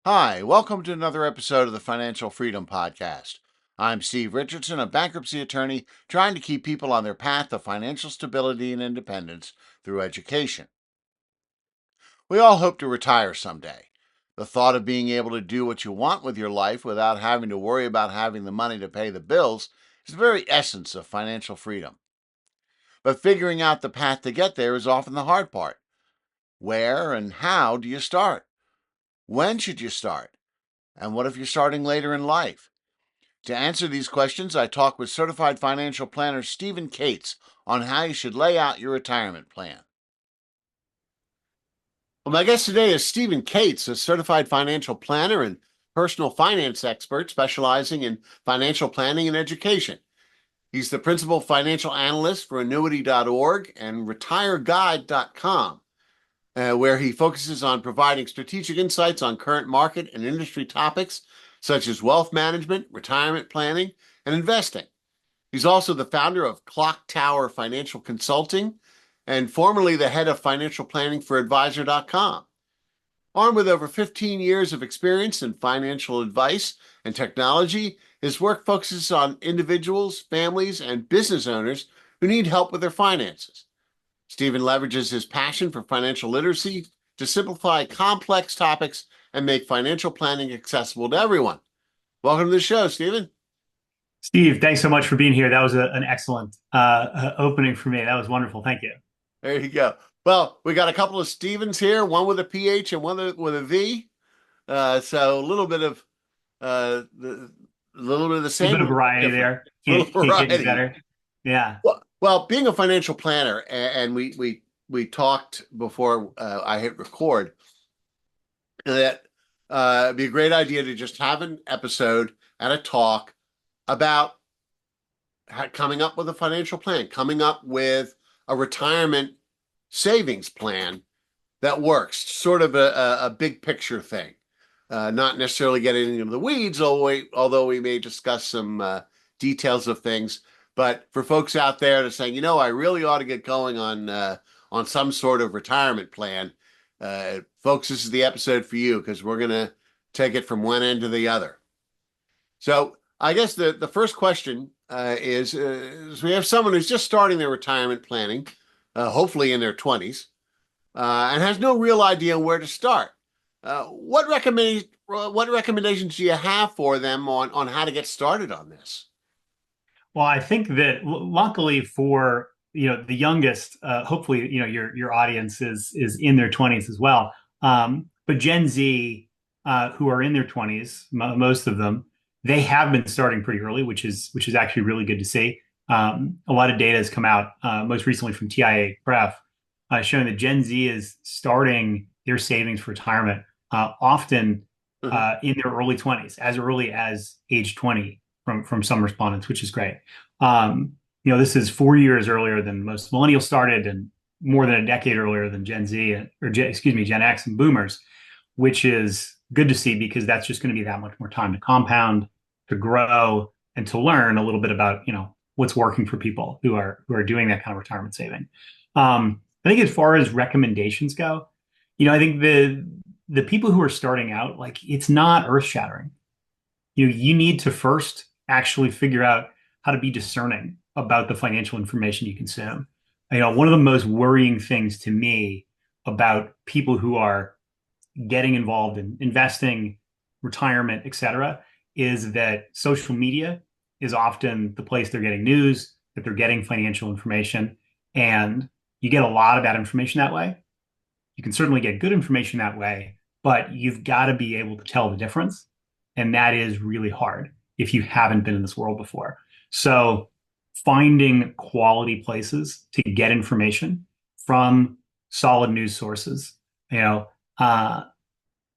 Hi, welcome to another episode of the Financial Freedom Podcast. I'm Steve Richardson, a bankruptcy attorney trying to keep people on their path to financial stability and independence through education. We all hope to retire someday. The thought of being able to do what you want with your life without having to worry about having the money to pay the bills is the very essence of financial freedom. But figuring out the path to get there is often the hard part. Where and how do you start? When should you start? And what if you're starting later in life? To answer these questions, I talk with certified financial planner Stephen Cates on how you should lay out your retirement plan. Well, my guest today is Stephen Cates, a certified financial planner and personal finance expert specializing in financial planning and education. He's the principal financial analyst for annuity.org and retireguide.com, where he focuses on providing strategic insights on current market and industry topics such as wealth management, retirement planning, and investing. He's also the founder of Clock Tower Financial Consulting and formerly the head of financial planning for advisor.com. Armed with over 15 years of experience in financial advice and technology, his work focuses on individuals, families, and business owners who need help with their finances. Stephen leverages his passion for financial literacy to simplify complex topics and make financial planning accessible to everyone. Welcome to the show, Stephen. Steve, thanks so much for being here. That was an excellent opening for me. That was wonderful. Thank you. There you go. Well, we got a couple of Stevens here, one with a PH and one with a V. So a little bit of the A little same, bit a of little bit variety different. there. A little Can't get any variety. better. Yeah. Well, being a financial planner, and we talked before I hit record that it'd be a great idea to just have an episode and a talk about coming up with a financial plan, coming up with a retirement savings plan that works, sort of a big picture thing. Not necessarily getting into the weeds, although we may discuss some details of things. But for folks out there to saying, I really ought to get going on some sort of retirement plan, folks, this is the episode for you because we're going to take it from one end to the other. So I guess the first question is we have someone who's just starting their retirement planning, hopefully in their 20s, and has no real idea where to start. What recommendations do you have for them on how to get started on this? Well, I think that luckily for the youngest, hopefully your audience is in their 20s as well. But Gen Z, who are in their 20s, most of them, they have been starting pretty early, which is actually really good to see. A lot of data has come out most recently from TIA Pref showing that Gen Z is starting their savings for retirement often Mhm. in their early 20s, as early as age 20 from some respondents, which is great. This is 4 years earlier than most millennials started and more than a decade earlier than Gen Z excuse me, Gen X and boomers, which is good to see because that's just going to be that much more time to compound, to grow, and to learn a little bit about, what's working for people who are doing that kind of retirement saving. I think as far as recommendations go, I think the people who are starting out, like it's not earth shattering. You need to first actually figure out how to be discerning about the financial information you consume. One of the most worrying things to me about people who are getting involved in investing, retirement, etc., is that social media is often the place they're getting news, that they're getting financial information, and you get a lot of bad information that way. You can certainly get good information that way, but you've got to be able to tell the difference. And that is really hard if you haven't been in this world before. So finding quality places to get information from solid news sources, you know, uh,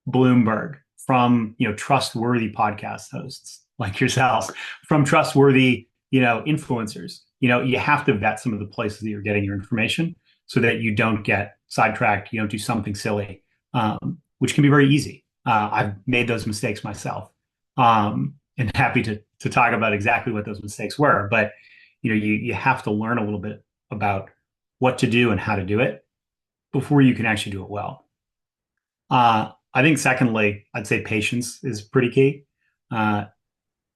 Bloomberg, from trustworthy podcast hosts like yourselves, from trustworthy influencers. You have to vet some of the places that you're getting your information so that you don't get sidetracked, you don't do something silly, which can be very easy. I've made those mistakes myself, and happy to talk about exactly what those mistakes were. But you have to learn a little bit about what to do and how to do it before you can actually do it well. I think secondly, I'd say patience is pretty key. Uh,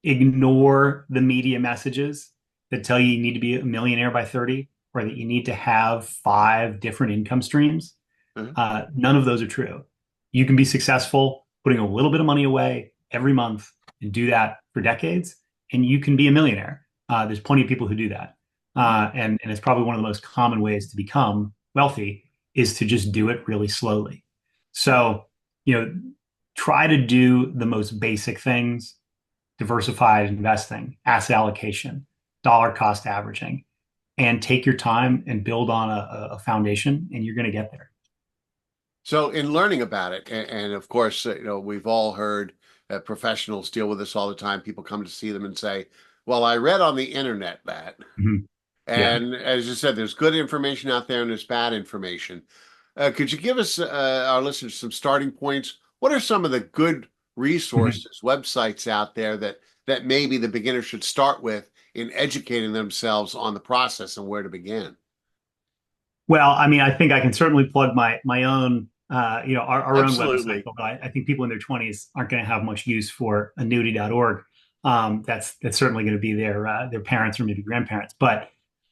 Ignore the media messages that tell you need to be a millionaire by 30 or that you need to have five different income streams. Uh-huh. None of those are true. You can be successful putting a little bit of money away every month and do that for decades, and you can be a millionaire. There's plenty of people who do that. And it's probably one of the most common ways to become wealthy is to just do it really slowly. So, you know, try to do the most basic things: diversified investing, asset allocation, dollar cost averaging, and take your time and build on a foundation, and you're going to get there. So, in learning about it, and of course, we've all heard professionals deal with this all the time. People come to see them and say, "Well, I read on the internet that," Mhm. Yeah. and as you said, there's good information out there and there's bad information. Could you give us, our listeners, some starting points? What are some of the good Mhm. resources, websites out there that maybe the beginner should start with in educating themselves on the process and where to begin? Well, I mean, I think I can certainly plug my own, our own website, Absolutely. but I think people in their 20s aren't going to have much use for annuity.org. That's certainly going to be their parents or maybe grandparents. But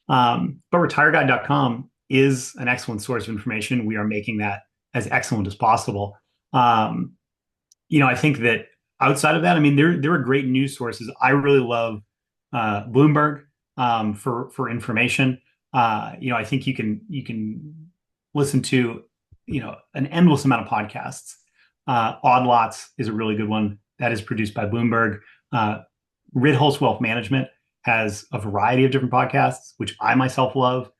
retireguide.com is an excellent source of information. We are making that as excellent as possible. Um, I think that outside of that, I mean, there are great news sources. I really love Bloomberg for information. I think you can listen to an endless amount of podcasts. Odd Lots is a really good one that is produced by Bloomberg. Ritholtz Wealth Management has a variety of different podcasts, which I myself love.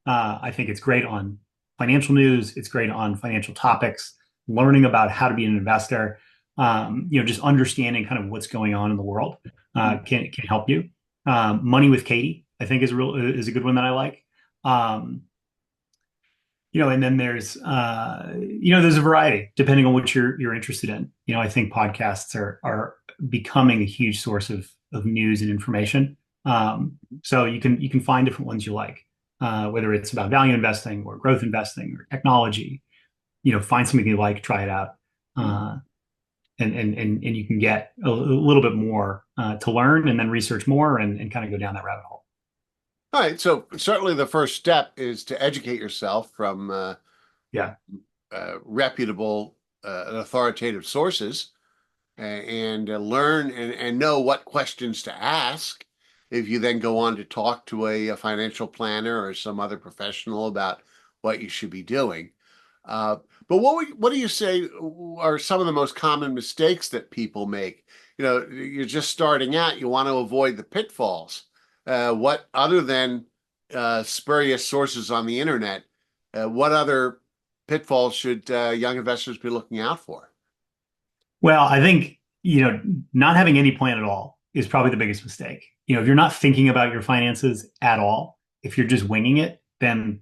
I think it's great on financial news. It's great on financial topics, learning about how to be an investor. Just understanding kind of what's going on in the world can help you. Money with Katie, I think, is a good one that I like. Um, and then there's a variety depending on what you're interested in. I think podcasts are becoming a huge source of news and information. So you can find different ones you like, whether it's about value investing or growth investing or technology. Find something you like, try it out. And you can get a little bit more to learn and then research more and kind of go down that rabbit hole. All right, so certainly the first step is to educate yourself from Yeah. reputable and authoritative sources and learn and know what questions to ask. If you then go on to talk to a financial planner or some other professional about what you should be doing. Uh, but what do you say are some of the most common mistakes that people make? You're just starting out, you want to avoid the pitfalls. What other than spurious sources on the internet, what other pitfalls should young investors be looking out for? Well, I think, not having any plan at all is probably the biggest mistake. If you're not thinking about your finances at all, if you're just winging it, then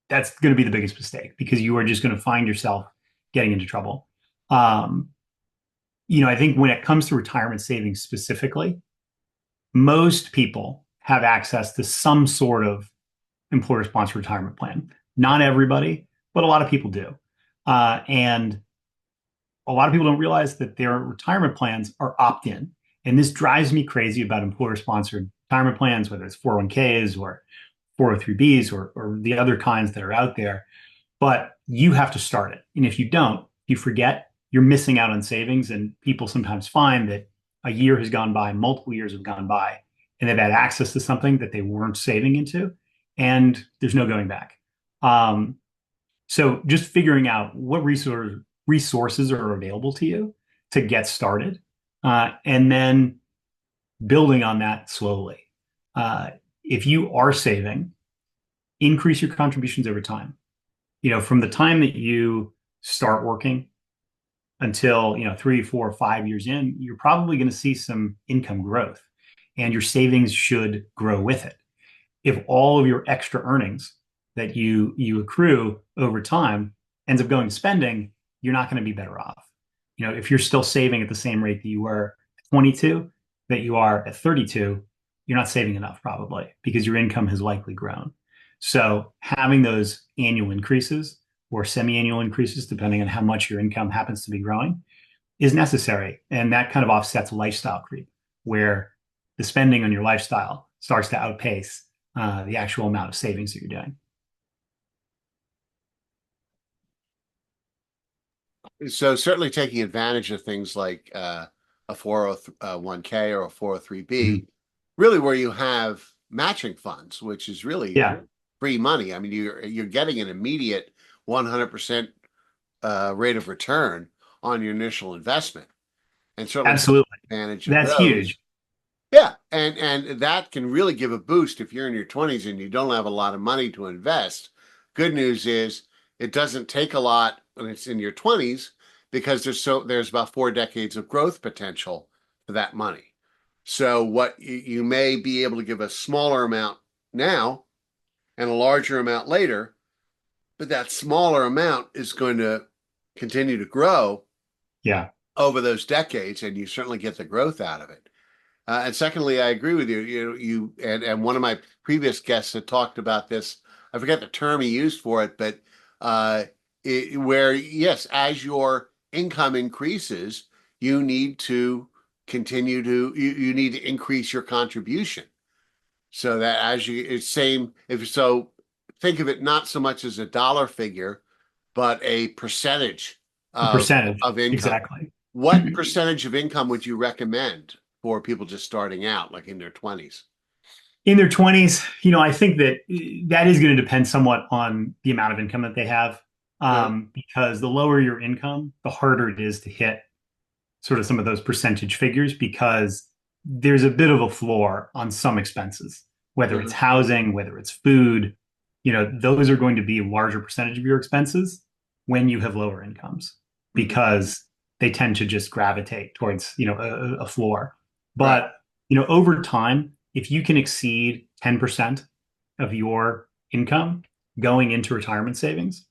that's going to be the biggest mistake because you are just going to find yourself getting into trouble. Um, I think when it comes to retirement savings specifically, most people have access to some sort of employer sponsored retirement plan. Not everybody, but a lot of people do. And a lot of people don't realize that their retirement plans are opt in. And this drives me crazy about employer sponsored retirement plans, whether it's 401ks or 403bs or the other kinds that are out there. But you have to start it. And if you don't, you forget, you're missing out on savings. And people sometimes find that a year has gone by, multiple years have gone by, and they've had access to something that they weren't saving into, and there's no going back. So just figuring out what resources are available to you to get started, and then building on that slowly. If you are saving, increase your contributions over time. From the time that you start working until 3, 4, 5 years in, you're probably going to see some income growth, and your savings should grow with it. If all of your extra earnings that you accrue over time ends up going to spending, you're not going to be better off. If you're still saving at the same rate that you were at 22, that you are at 32, you're not saving enough probably because your income has likely grown. So having those annual increases or semi-annual increases, depending on how much your income happens to be growing, is necessary. And that kind of offsets lifestyle creep, where the spending on your lifestyle starts to outpace the actual amount of savings that you're doing. So certainly taking advantage of things like a 401k or a 403b, Mhm. really where you have matching funds, which is really Yeah, free money. I mean, you're getting an immediate 100% rate of return on your initial investment, and certainly taking absolutely. advantage of That's those. huge. Yeah, and that can really give a boost if you're in your 20s and you don't have a lot of money to invest. Good news is it doesn't take a lot when it's in your 20s because there's about 4 decades of growth potential for that money. So what you may be able to give a smaller amount now and a larger amount later, but that smaller amount is going to continue to grow Yeah. over those decades, and you certainly get the growth out of it. And secondly, I agree with you. And one of my previous guests had talked about this. I forget the term he used for it, but uh, where yes, as your income increases, you need to you need to increase your contribution so that as you it's same if so think of it not so much as a dollar figure, but a percentage A of percentage. income. Exactly. What percentage of income would you recommend for people just starting out, like in their 20s? In their 20s, I think that that is going to depend somewhat on the amount of income that they have. Uh, Because the lower your income, the harder it is to hit sort of some of those percentage figures because there's a bit of a floor on some expenses, whether it's uh, housing, whether it's food, those are going to be a larger percentage of your expenses when you have lower incomes mhm. because they tend to just gravitate towards, a floor. Right. But, over time, if you can exceed 10% of your income going into retirement savings,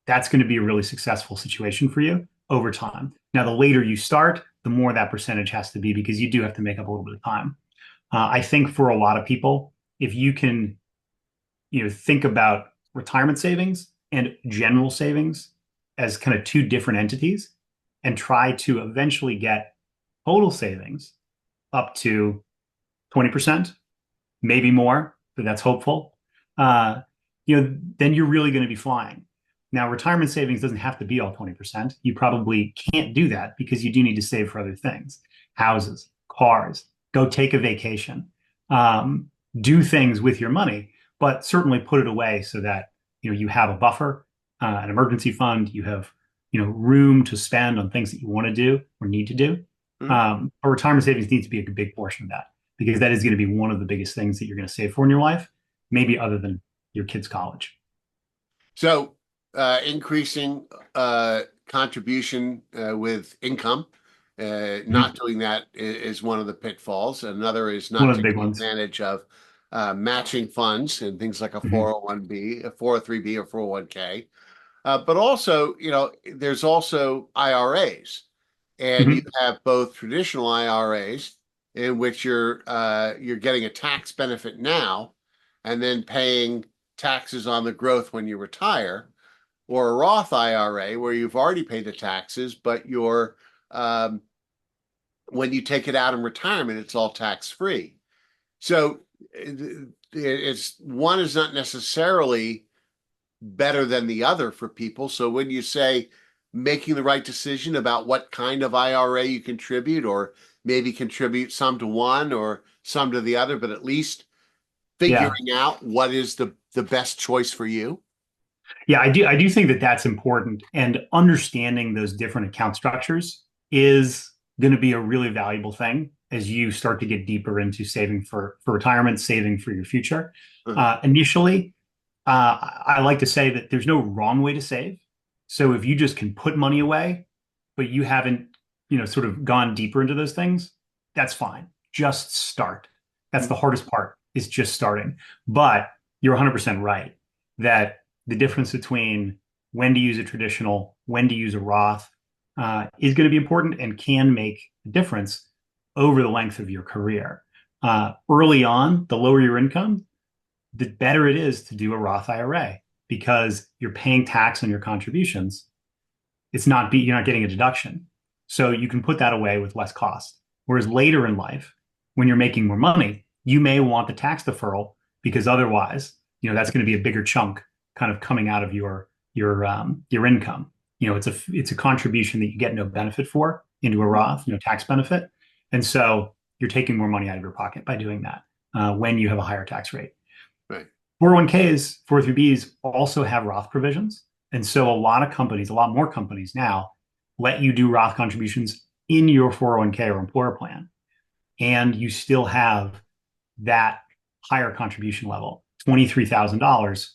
that's going to be a really successful situation for you over time. Now, the later you start, the more that percentage has to be because you do have to make up a little bit of time. I think for a lot of people, if you can, think about retirement savings and general savings as kind of two different entities and try to eventually get total savings up to 20%, maybe more, but that's hopeful. Then you're really going to be flying. Now, retirement savings doesn't have to be all 20%. You probably can't do that because you do need to save for other things, houses, cars, go take a vacation, um, do things with your money, but certainly put it away so that you have a buffer, an emergency fund, you have room to spend on things that you want to do or need to do. Mhm. But retirement savings needs to be a big portion of that because that is going to be one of the biggest things that you're going to save for in your life, maybe other than your kids' college. So, increasing contribution with income, not Mhm. doing that is one of the pitfalls. Another is One not of the big taking ones. advantage of matching funds and things like a Mhm. 401b, a 403b, or 401k. But also, there's also IRAs, and you Mhm. have both traditional IRAs in which you're getting a tax benefit now, and then paying taxes on the growth when you retire, or a Roth IRA where you've already paid the taxes, but um, when you take it out in retirement, it's all tax free. So it's one is not necessarily better than the other for people. So when you say making the right decision about what kind of IRA you contribute, or maybe contribute some to one or some to the other, but at least Yeah. figuring out what is the best choice for you. Yeah, I do think that that's important. And understanding those different account structures is going to be a really valuable thing as you start to get deeper into saving for retirement, saving for your future. Uh-huh. Initially, I like to say that there's no wrong way to save. So if you just can put money away, but you haven't, sort of gone deeper into those things, that's fine. Just start. That's the hardest part is just starting. But you're 100% right that the difference between when to use a traditional, when to use a Roth, is going to be important and can make a difference over the length of your career. Early on, the lower your income, the better it is to do a Roth IRA because you're paying tax on your contributions. You're not getting a deduction. So you can put that away with less cost. Whereas later in life, when you're making more money, you may want the tax deferral because otherwise, that's going to be a bigger chunk kind of coming out of your income. It's a contribution that you get no benefit for into a Roth, tax benefit. And so you're taking more money out of your pocket by doing that when you have a higher tax rate. Right. 401ks, 403bs also have Roth provisions. And so a lot more companies now let you do Roth contributions in your 401k or employer plan. And you still have that higher contribution level, $23,000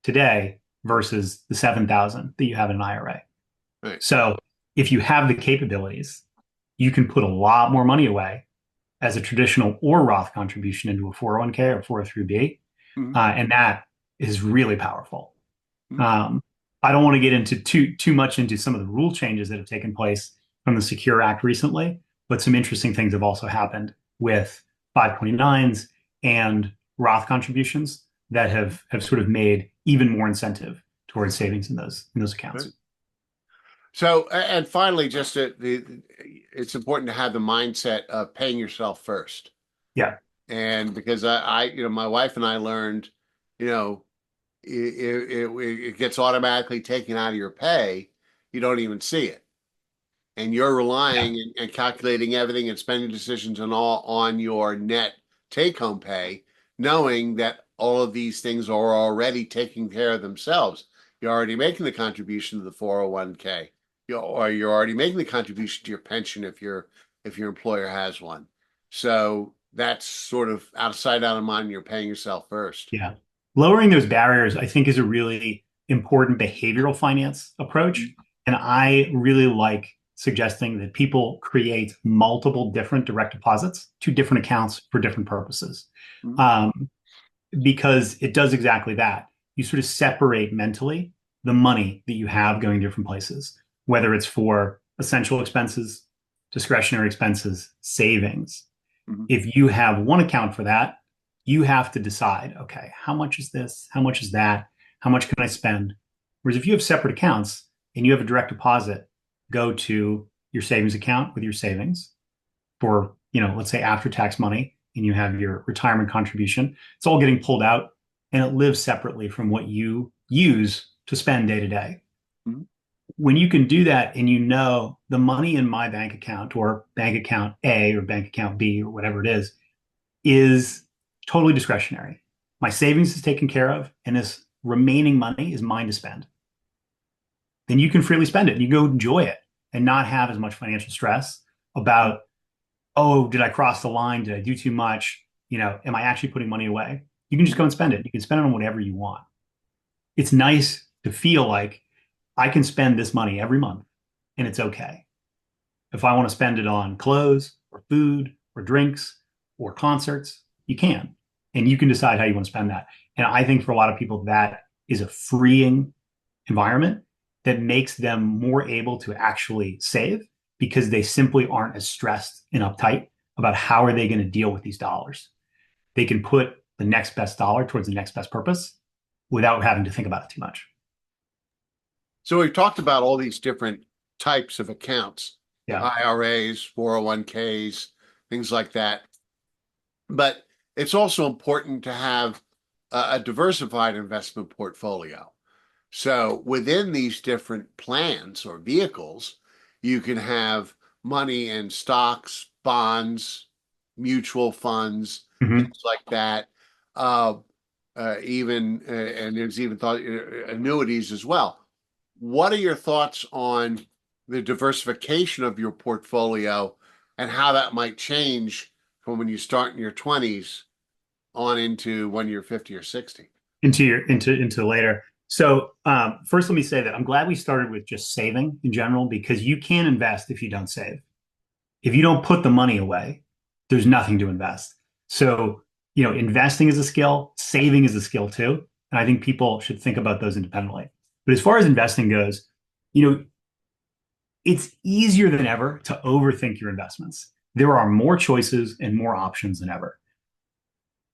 today versus the $7,000 that you have in an IRA. Right. So if you have the capabilities, you can put a lot more money away as a traditional or Roth contribution into a 401k or 403b. And that is really powerful. I don't want to get into too much into some of the rule changes that have taken place from the Secure Act recently, but some interesting things have also happened with 529s and Roth contributions that have sort of made even more incentive towards savings in those accounts. Right. So, and finally, it's important to have the mindset of paying yourself first. Yeah. And because my wife and I learned, it gets automatically taken out of your pay. You don't even see it. And you're relying and calculating everything and spending decisions and all on your net take-home pay, knowing that all of these things are already taking care of themselves. You're already making the contribution to the 401k, or you're already making the contribution to your pension if your employer has one. So that's sort of out of sight, out of mind. You're paying yourself first. Yeah. Lowering those barriers, I think, is a really important behavioral finance approach. And I really like suggesting that people create multiple different direct deposits to different accounts for different purposes. Because it does exactly that. You sort of separate mentally the money that you have going different places, whether it's for essential expenses, discretionary expenses, savings. If you have one account for that, you have to decide, okay, how much is this? How much is that? How much can I spend? Whereas if you have separate accounts and you have a direct deposit go to your savings account with your savings for, let's say after tax money, and you have your retirement contribution, it's all getting pulled out and it lives separately from what you use to spend day to day. When you can do that and the money in my bank account or bank account A or bank account B or whatever it is totally discretionary. My savings is taken care of and this remaining money is mine to spend. Then you can freely spend it. You go enjoy it and not have as much financial stress about, oh, did I cross the line? Did I do too much? Am I actually putting money away? You can just go and spend it. You can spend it on whatever you want. It's nice to feel like I can spend this money every month and it's okay. If I want to spend it on clothes or food or drinks or concerts, you can. And you can decide how you want to spend that. And I think for a lot of people, that is a freeing environment that makes them more able to actually save because they simply aren't as stressed and uptight about how are they going to deal with these dollars. They can put the next best dollar towards the next best purpose without having to think about it too much. So we've talked about all these different types of accounts, IRAs, 401ks, things like that. But it's also important to have a diversified investment portfolio. So within these different plans or vehicles, you can have money in stocks, bonds, mutual funds, things like that. And there's even annuities as well. What are your thoughts on the diversification of your portfolio and how that might change from when you start in your 20s on into when you're 50 or 60? Into later. So first, let me say that I'm glad we started with just saving in general, because you can't invest if you don't save. If you don't put the money away, there's nothing to invest. So, investing is a skill, saving is a skill too. And I think people should think about those independently. But as far as investing goes, it's easier than ever to overthink your investments. There are more choices and more options than ever.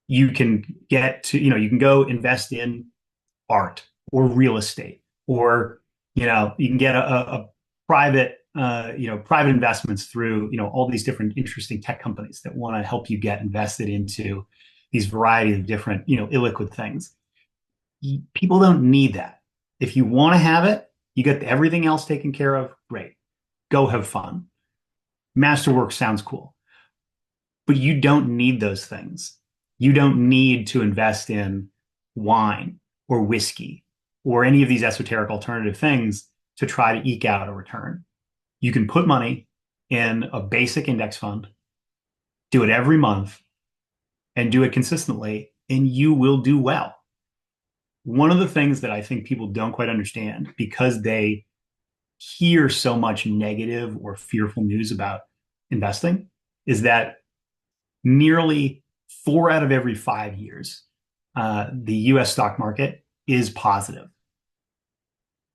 You can you can go invest in art or real estate, or you can get a private private investments through all these different interesting tech companies that want to help you get invested into these variety of different illiquid things. People don't need that. If you want to have it, you get everything else taken care of. Great, go have fun. Masterwork sounds cool, but you don't need those things. You don't need to invest in wine or whiskey or any of these esoteric alternative things to try to eke out a return. You can put money in a basic index fund, do it every month, and do it consistently, and you will do well. One of the things that I think people don't quite understand because they hear so much negative or fearful news about investing is that nearly 4 out of every 5 years, the US stock market is positive.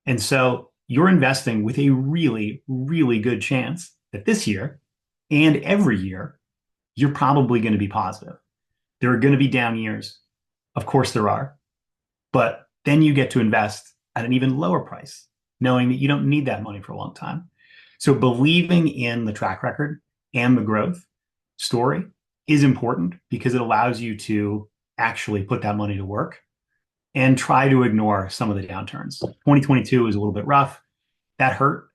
And so you're investing with a really, really good chance that this year and every year, you're probably going to be positive. There are going to be down years. Of course, there are. But then you get to invest at an even lower price, knowing that you don't need that money for a long time. So believing in the track record and the growth story is important because it allows you to actually put that money to work and try to ignore some of the downturns. 2022 was a little bit rough. That hurt.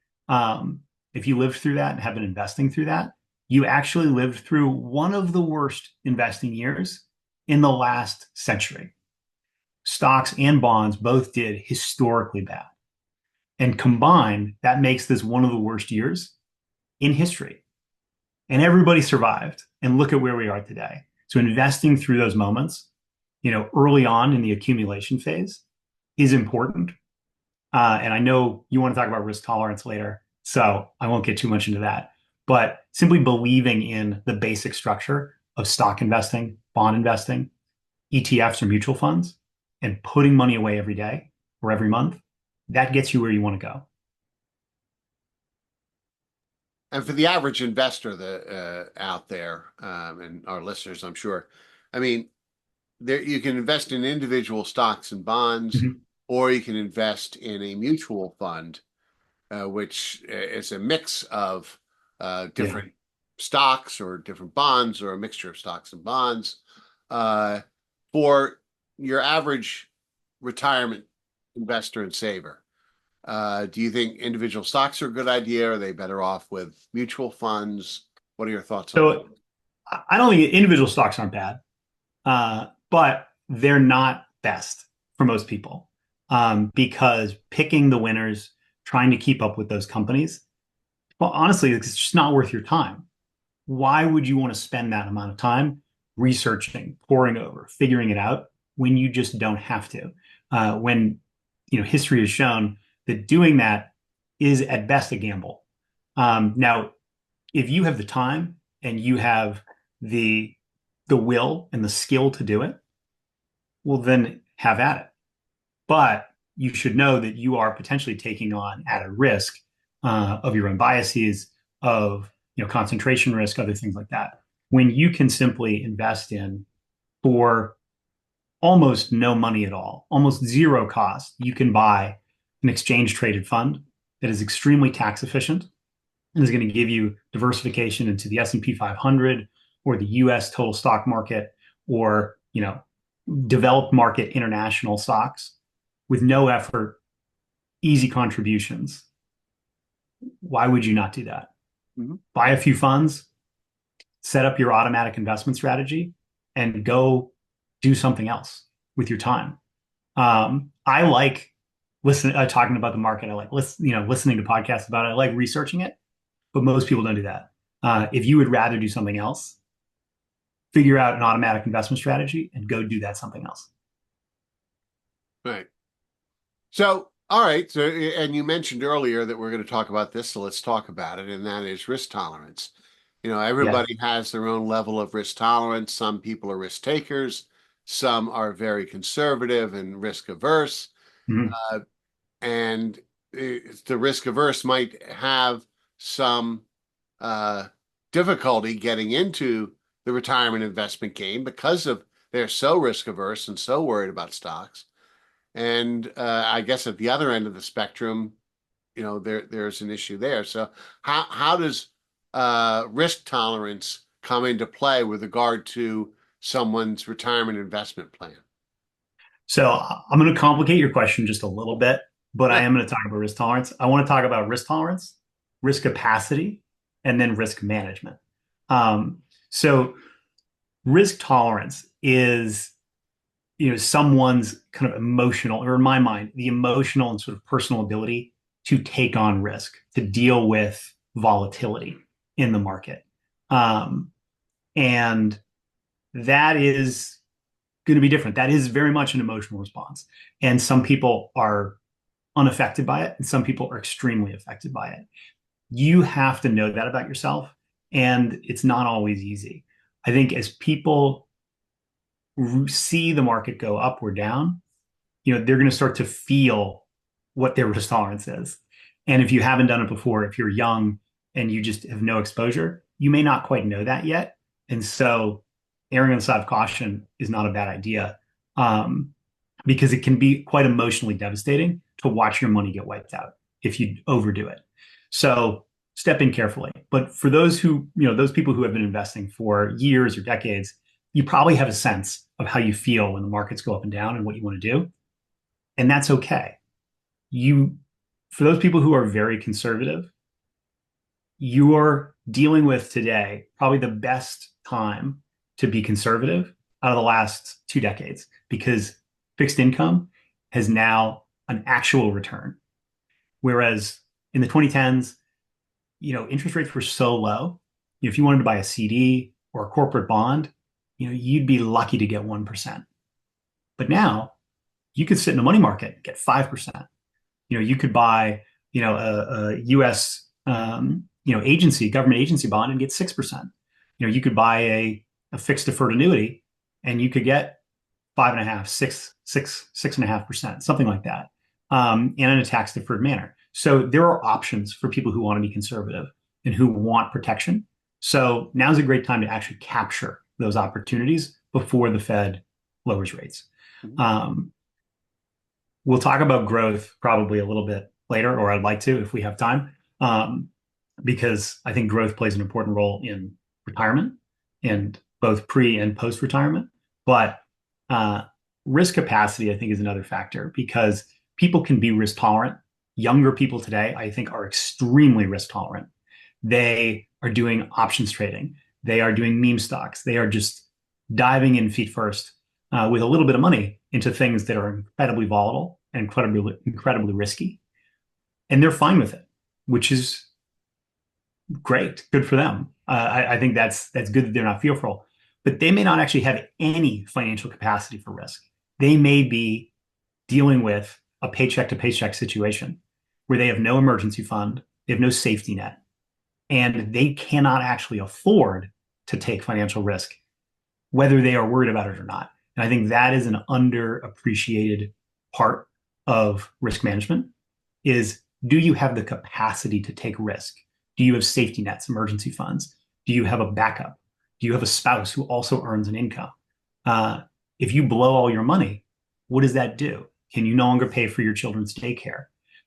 If you lived through that and have been investing through that, you actually lived through one of the worst investing years in the last century. Stocks and bonds both did historically bad. And combined, that makes this one of the worst years in history. And everybody survived. And look at where we are today. So investing through those moments, early on in the accumulation phase is important. And I know you want to talk about risk tolerance later, so I won't get too much into that. But simply believing in the basic structure of stock investing, bond investing, ETFs or mutual funds, and putting money away every day or every month, that gets you where you want to go. And for the average investor out there, and our listeners, I'm sure, I mean, there you can invest in individual stocks and bonds, Mhm. or you can invest in a mutual fund, which is a mix of Yeah. different stocks or different bonds or a mixture of stocks and bonds. Uh, for your average retirement investor and saver, do you think individual stocks are a good idea? Are they better off with mutual funds? What are your thoughts on that? So I don't think individual stocks aren't bad, but they're not best for most people because picking the winners, trying to keep up with those companies, well, honestly, it's just not worth your time. Why would you want to spend that amount of time researching, poring over, figuring it out when you just don't have to? When history has shown that doing that is at best a gamble. Now, if you have the time and you have the the will and the skill to do it, well, then have at it. But you should know that you are potentially taking on added risk of your own biases, of concentration risk, other things like that. When you can simply invest in for almost no money at all, almost zero cost, you can buy an exchange traded fund that is extremely tax efficient and is going to give you diversification into the S&P 500 or the US total stock market or, developed market international stocks with no effort, easy contributions. Why would you not do that? Mm-hmm. Buy a few funds, set up your automatic investment strategy, and go do something else with your time. I like talking about the market. I like listening to podcasts about it. I like researching it, but most people don't do that. If you would rather do something else, figure out an automatic investment strategy and go do that something else. Right. So, all right. So, and you mentioned earlier that we're going to talk about this, so let's talk about it, and that is risk tolerance. Yeah. Everybody has their own level of risk tolerance. Some people are risk takers, some are very conservative and risk averse. Mhm. Uh, and the risk averse might have some uh, difficulty getting into the retirement investment game because of they're so risk averse and so worried about stocks. And I guess at the other end of the spectrum, there's an issue there. So how does risk tolerance come into play with regard to someone's retirement investment plan? So I'm going to complicate your question just a little bit, but I Yeah. am going to talk about risk tolerance. I want to talk about risk tolerance, risk capacity, and then risk management. So risk tolerance is, someone's kind of emotional, or in my mind, the emotional and sort of personal ability to take on risk, to deal with volatility in the market. Um, and that is going to be different. That is very much an emotional response. And some people are unaffected by it, and some people are extremely affected by it. You have to know that about yourself, and it's not always easy. I think as people see the market go up or down, they're going to start to feel what their risk tolerance is. And if you haven't done it before, if you're young and you just have no exposure, you may not quite know that yet. And so erring on the side of caution is not a bad idea, um, because it can be quite emotionally devastating to watch your money get wiped out if you overdo it. So step in carefully. But for those people who have been investing for years or decades, you probably have a sense of how you feel when the markets go up and down and what you want to do. And that's okay. You, for those people who are very conservative, you're dealing with today probably the best time to be conservative out of the last 2 decades, because fixed income has now an actual return. Whereas in the 2010s, interest rates were so low. If you wanted to buy a CD or a corporate bond, you'd be lucky to get 1%. But now you could sit in a money market and get 5%. You could buy, a US, government agency bond and get 6%. You could buy a fixed deferred annuity and you could get 5.5, 6.5%, something like that, and in a tax deferred manner. So there are options for people who want to be conservative and who want protection. So now's a great time to actually capture those opportunities before the Fed lowers rates. Mhm. Um, we'll talk about growth probably a little bit later, or I'd like to if we have time, because I think growth plays an important role in retirement and both pre and post retirement. But uh, risk capacity, I think, is another factor because people can be risk tolerant. Younger people today, I think, are extremely risk tolerant. They are doing options trading. They are doing meme stocks. They are just diving in feet first with a little bit of money into things that are incredibly volatile and incredibly risky. And they're fine with it, which is great. Good for them. I think that's good that they're not fearful, but they may not actually have any financial capacity for risk. They may be dealing with a paycheck to paycheck situation where they have no emergency fund, they have no safety net, and they cannot actually afford to take financial risk, whether they are worried about it or not. And I think that is an underappreciated part of risk management is, do you have the capacity to take risk? Do you have safety nets, emergency funds? Do you have a backup? Do you have a spouse who also earns an income? Uh, if you blow all your money, what does that do? Can you no longer pay for your children's daycare?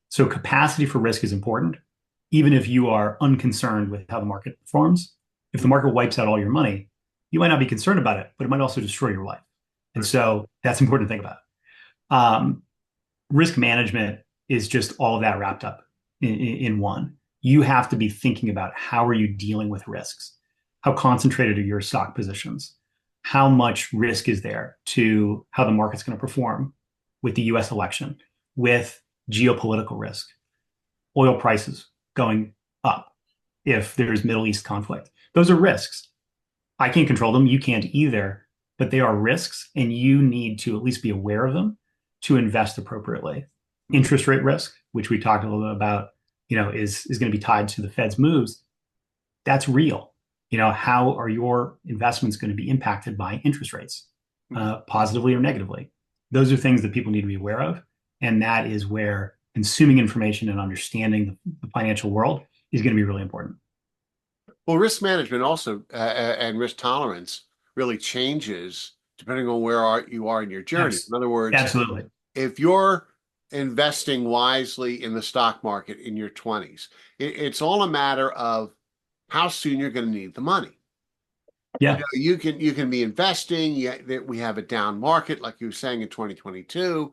So capacity for risk is important, even if you are unconcerned with how the market performs. If the market wipes out all your money, you might not be concerned about it, but it might also destroy your life. And Right. so that's important to think about. Um, risk management is just all of that wrapped up in one. You have to be thinking about, how are you dealing with risks? How concentrated are your stock positions? How much risk is there to how the market's going to perform with the US election, with geopolitical risk, oil prices going up if there's Middle East conflict? Those are risks. I can't control them. You can't either, but they are risks, and you need to at least be aware of them to invest appropriately. Mhm. Interest rate risk, which we talked a little bit about, is going to be tied to the Fed's moves. That's real. How are your investments going to be impacted by interest rates, positively or negatively? Those are things that people need to be aware of, and that is where consuming information and understanding the financial world is going to be really important. Well, risk management also and risk tolerance really changes depending on you are in your journey. Yes, In other words, absolutely. if you're investing wisely in the stock market in your 20s, it's all a matter of how soon you're going to need the money. Yeah. You can be investing. We have a down market, like you were saying in 2022,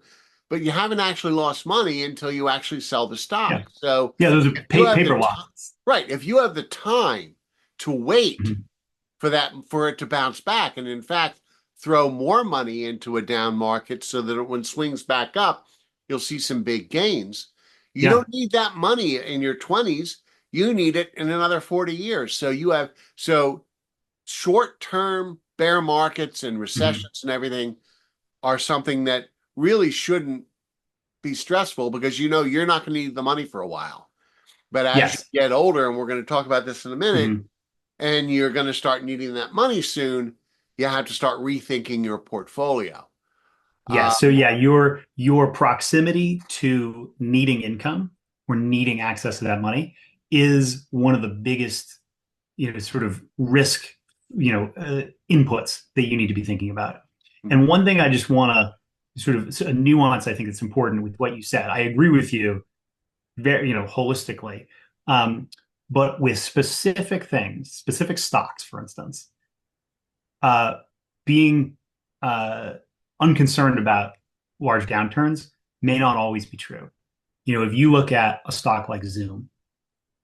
but you haven't actually lost money until you actually sell the Yeah. stock. So Yeah. Those are if you have the paper time, losses. right, if you have the time to wait Mhm. for it to bounce back, and in fact throw more money into a down market so that when it swings back up, you'll see some big gains. You Yeah. don't need that money in your 20s. You need it in another 40 years. So short-term bear markets and Mhm. recessions and everything are something that really shouldn't be stressful because you're not going to need the money for a while. But as you Yes. get older, and we're going to talk about this in a minute, Mhm. and you're going to start needing that money soon, you have to start rethinking your portfolio. Yeah. Uh, So yeah, your proximity to needing income or needing access to that money is one of the biggest, sort of risk, inputs that you need to be thinking about. And one thing I just want to sort of a nuance I think it's important with what you said. I agree with you very, holistically. Um, but with specific things, specific stocks, for instance, uh, being uh, unconcerned about large downturns may not always be true. If you look at a stock like Zoom,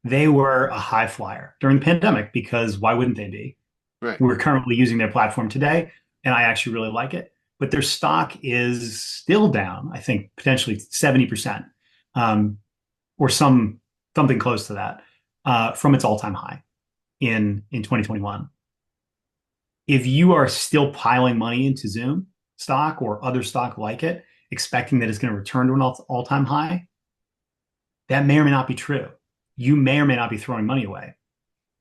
they were a high flyer during the pandemic because why wouldn't they be? right. We're currently using their platform today, and I actually really like it. But their stock is still down, I think potentially 70%, or something close to that, from its all-time high in 2021. If you are still piling money into Zoom stock or other stock like it, expecting that it's going to return to an all-time high, that may or may not be true. You may or may not be throwing money away.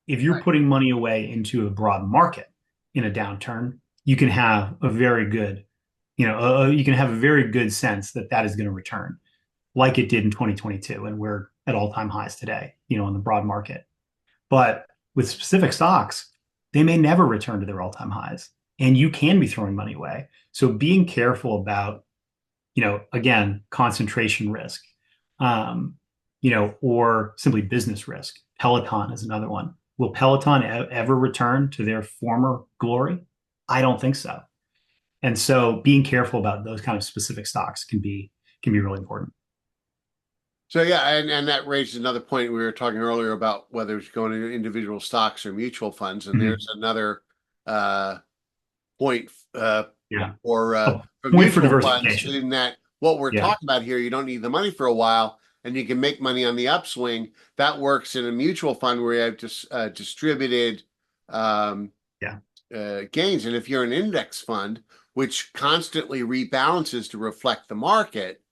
If you're Right. putting money away into a broad market in a downturn, you can have a very good, you can have a very good sense that that is going to return, like it did in 2022, and we're at all-time highs today, in the broad market. But with specific stocks, they may never return to their all-time highs, and you can be throwing money away. So being careful about, again, concentration risk, um, or simply business risk. Peloton is another one. Will Peloton ever return to their former glory? I don't think so. And so being careful about those kind of specific stocks can be really important. So yeah, and that raises another point we were talking earlier about whether it's going into individual stocks or mutual funds, and there's Mhm. another uh, point Yeah. for A point for mutual funds diversification. in that what we're Yeah. talking about here, you don't need the money for a while, and you can make money on the upswing. That works in a mutual fund where you have just distributed um, Yeah. gains, and if you're an index fund which constantly rebalances to reflect the market,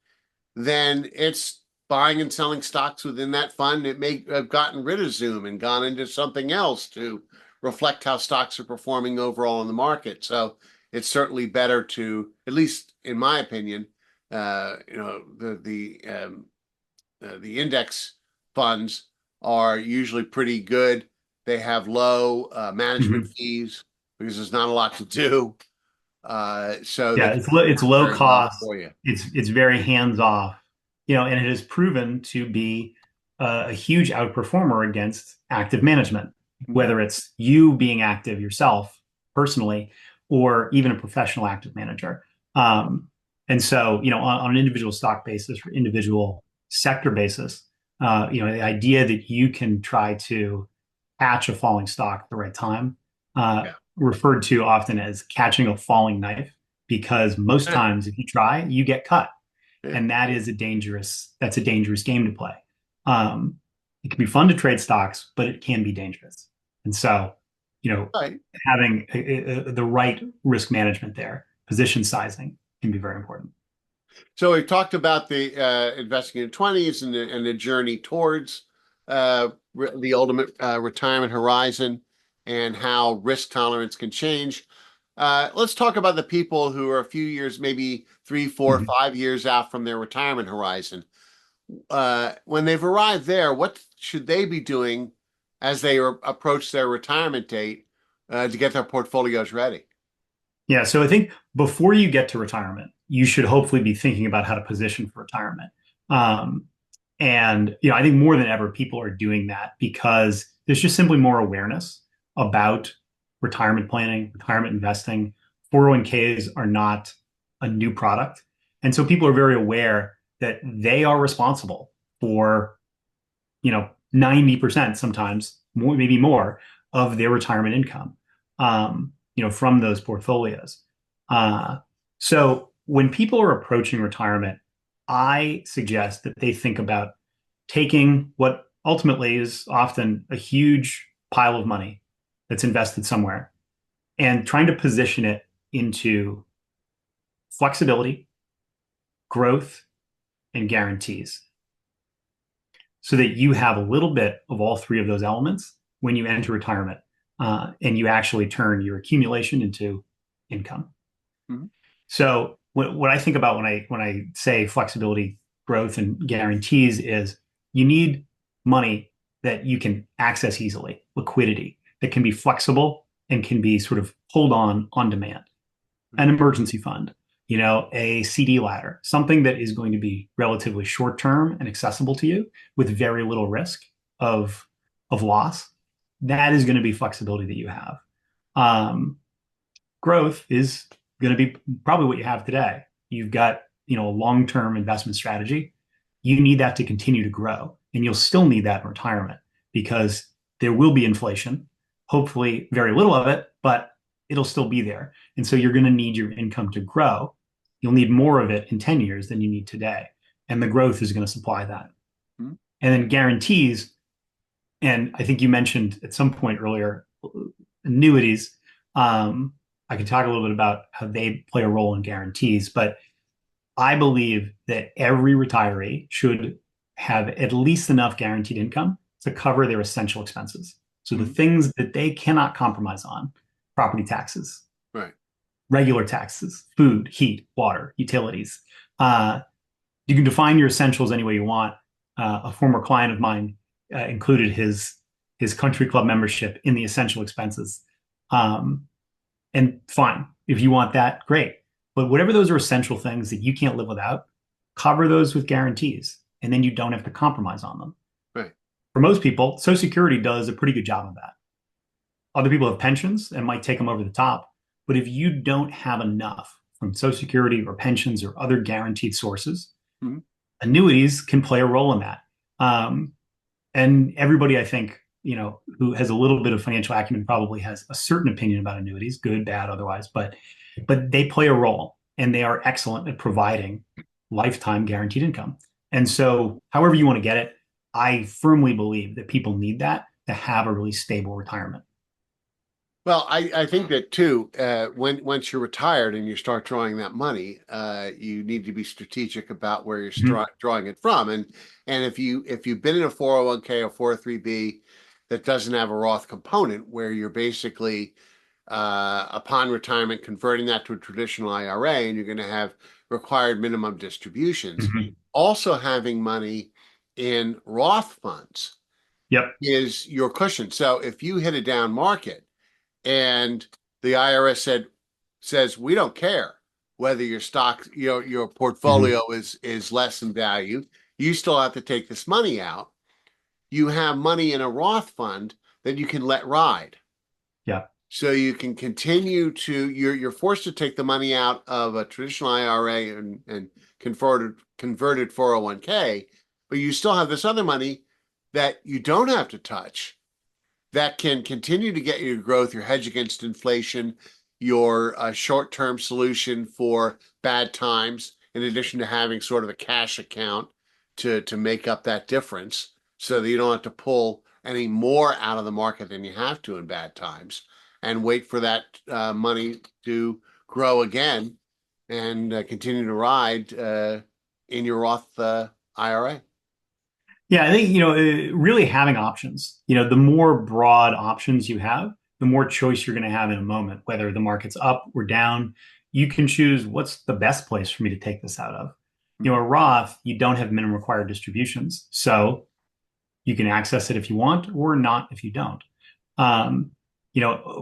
then it's buying and selling stocks within that fund. It may have gotten rid of Zoom and gone into something else to reflect how stocks are performing overall in the market. So it's certainly better to, at least in my opinion, the index funds are usually pretty good. They have low management Mhm. fees because there's not a lot to do. So they Yeah, can it's work low very well cost. for you. It's very hands off, and it has proven to be a huge outperformer against active management, whether it's you being active yourself personally or even a professional active manager. And so, on an individual stock basis or individual sector basis, the idea that you can try to catch a falling stock at the right time, Yeah. referred to often as catching a falling knife, because most Yeah. times if you try, you get cut. Yeah. And that's a dangerous game to play. Um, it can be fun to trade stocks, but it can be dangerous. And so, you know, Right. having the right risk management there, position sizing can be very important. So we talked about the investing in 20s and the journey towards the ultimate retirement horizon and how risk tolerance can change. Let's talk about the people who are a few years, maybe 3, 4, Mhm. 5 years out from their retirement horizon. When they've arrived there, what should they be doing as they approach their retirement date to get their portfolios ready? Yeah, so I think before you get to retirement, you should hopefully be thinking about how to position for retirement. Um, and I think more than ever, people are doing that because there's just simply more awareness about retirement planning, retirement investing. 401ks are not a new product. And so people are very aware that they are responsible for, 90% sometimes, more, maybe more, of their retirement income, from those portfolios. So when people are approaching retirement, I suggest that they think about taking what ultimately is often a huge pile of money that's invested somewhere and trying to position it into flexibility, growth, and guarantees so that you have a little bit of all three of those elements when you enter retirement, and you actually turn your accumulation into income. Mm-hmm. So what I think about when I say flexibility, growth, and guarantees is you need money that you can access easily, liquidity that can be flexible and can be sort of pulled on demand. An emergency fund, a CD ladder, something that is going to be relatively short term and accessible to you with very little risk of loss. That is going to be flexibility that you have. Growth is going to be probably what you have today. You've got, a long-term investment strategy. You need that to continue to grow, and you'll still need that in retirement because there will be inflation, hopefully very little of it, but it'll still be there. And so you're going to need your income to grow. You'll need more of it in 10 years than you need today. And the growth is going to supply that. Mm-hmm. And then guarantees. And I think you mentioned at some point earlier, annuities. I could talk a little bit about how they play a role in guarantees, but I believe that every retiree should have at least enough guaranteed income to cover their essential expenses. So the things that they cannot compromise on, property taxes, right, regular taxes, food, heat, water, utilities. You can define your essentials any way you want. A former client of mine included his country club membership in the essential expenses. And fine, if you want that, great. But whatever those are essential things that you can't live without, cover those with guarantees, and then you don't have to compromise on them. right. For most people, Social Security does a pretty good job of that. Other people have pensions and might take them over the top. But if you don't have enough from Social Security or pensions or other guaranteed sources, Mm-hmm. annuities can play a role in that. And everybody, I think, who has a little bit of financial acumen probably has a certain opinion about annuities, good, bad, otherwise, but they play a role and they are excellent at providing lifetime guaranteed income. And so however you want to get it, I firmly believe that people need that to have a really stable retirement. Well, I think that too, once you're retired and you start drawing that money, you need to be strategic about where you're Mhm. drawing it from. And if you've been in a 401k or 403b that doesn't have a Roth component, where you're basically upon retirement converting that to a traditional IRA, and you're going to have required minimum distributions, Mhm. also having money in Roth funds Yep. is your cushion. So if you hit a down market and the IRS says we don't care whether your stock, your Mhm. portfolio is less in value, you still have to take this money out. You have money in a Roth fund that you can let ride. Yeah. So you can continue to you're forced to take the money out of a traditional IRA and converted 401k, but you still have this other money that you don't have to touch that can continue to get you growth, your hedge against inflation, your short-term solution for bad times, in addition to having sort of a cash account to make up that difference so that you don't have to pull any more out of the market than you have to in bad times and wait for that money to grow again and continue to ride in your Roth IRA. Yeah, I think, really having options, the more broad options you have, the more choice you're going to have in a moment, whether the market's up or down. You can choose what's the best place for me to take this out of. A Roth, you don't have minimum required distributions. So you can access it if you want or not if you don't.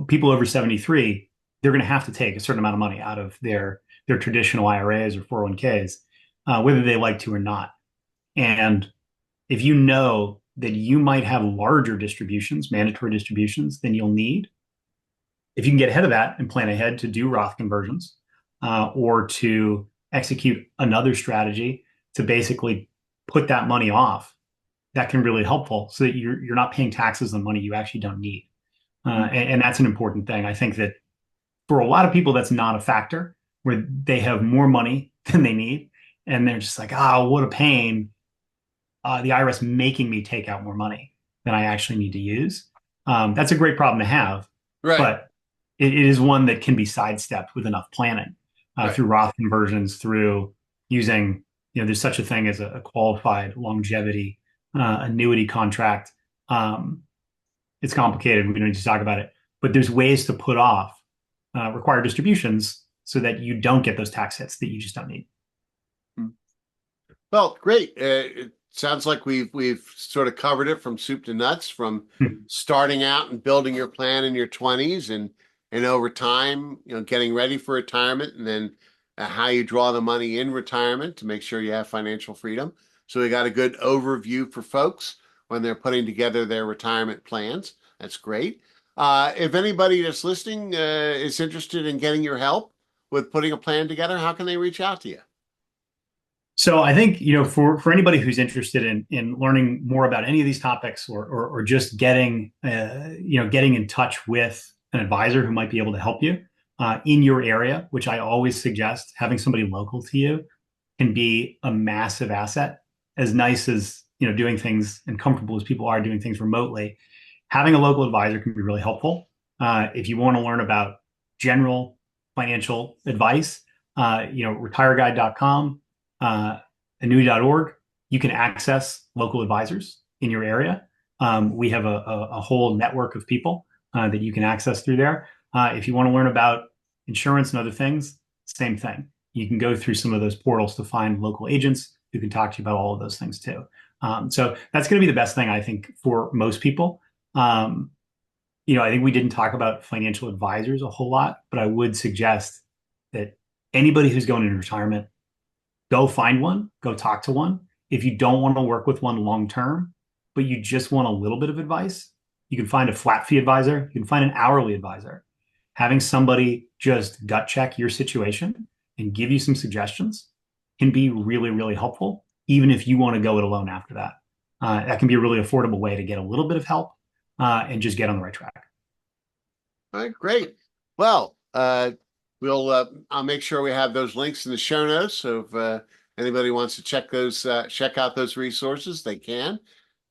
People over 73, they're going to have to take a certain amount of money out of their their traditional IRAs or 401ks, whether they like to or not. And if you know that you might have larger distributions, mandatory distributions than you'll need, if you can get ahead of that and plan ahead to do Roth conversions or to execute another strategy to basically put that money off, that can really helpful so that you're not paying taxes on money you actually don't need. And that's an important thing. I think that for a lot of people, that's not a factor where they have more money than they need. And they're just like, oh, what a pain. The IRS making me take out more money than I actually need to use. That's a great problem to have, Right. but it is one that can be sidestepped with enough planning Right. through Roth conversions, through using, there's such a thing as a qualified longevity annuity contract. Um, it's complicated. We don't need to talk about it, but there's ways to put off required distributions so that you don't get those tax hits that you just don't need. Well, great. It sounds like we've sort of covered it from soup to nuts, from starting out and building your plan in your 20s and over time, getting ready for retirement, and then how you draw the money in retirement to make sure you have financial freedom. So we got a good overview for folks when they're putting together their retirement plans. That's great. If anybody that's listening is interested in getting your help with putting a plan together, how can they reach out to you? So I think, for anybody who's interested in learning more about any of these topics or just getting in touch with an advisor who might be able to help you in your area, which I always suggest having somebody local to you can be a massive asset. As nice as, doing things and comfortable as people are doing things remotely, having a local advisor can be really helpful. If you want to learn about general financial advice, retireguide.com, annuity.org, you can access local advisors in your area. We have a whole network of people that you can access through there. If you want to learn about insurance and other things, same thing. You can go through some of those portals to find local agents who can talk to you about all of those things too. So that's going to be the best thing, I think, for most people. I think we didn't talk about financial advisors a whole lot, but I would suggest that anybody who's going into retirement, go find one, go talk to one. If you don't want to work with one long term, but you just want a little bit of advice, you can find a flat fee advisor, you can find an hourly advisor. Having somebody just gut check your situation and give you some suggestions can be really, really helpful, even if you want to go it alone after that. That can be a really affordable way to get a little bit of help and just get on the right track. All right, great. Well, I'll make sure we have those links in the show notes. So if anybody wants to check out those resources, they can.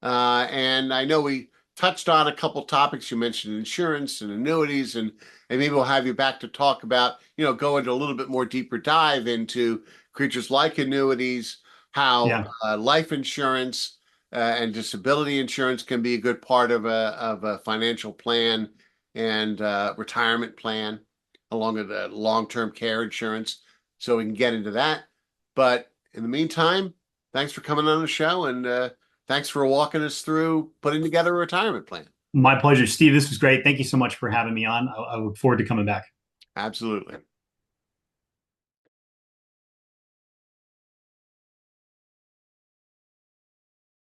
And I know we touched on a couple topics. You mentioned insurance and annuities, and maybe we'll have you back to talk about, go into a little bit more deeper dive into creatures like annuities, how Yeah. life insurance and disability insurance can be a good part of a financial plan and retirement plan, along with long-term care insurance. So we can get into that. But in the meantime, thanks for coming on the show, and thanks for walking us through putting together a retirement plan. My pleasure, Steve. This was great. Thank you so much for having me on. I look forward to coming back. Absolutely.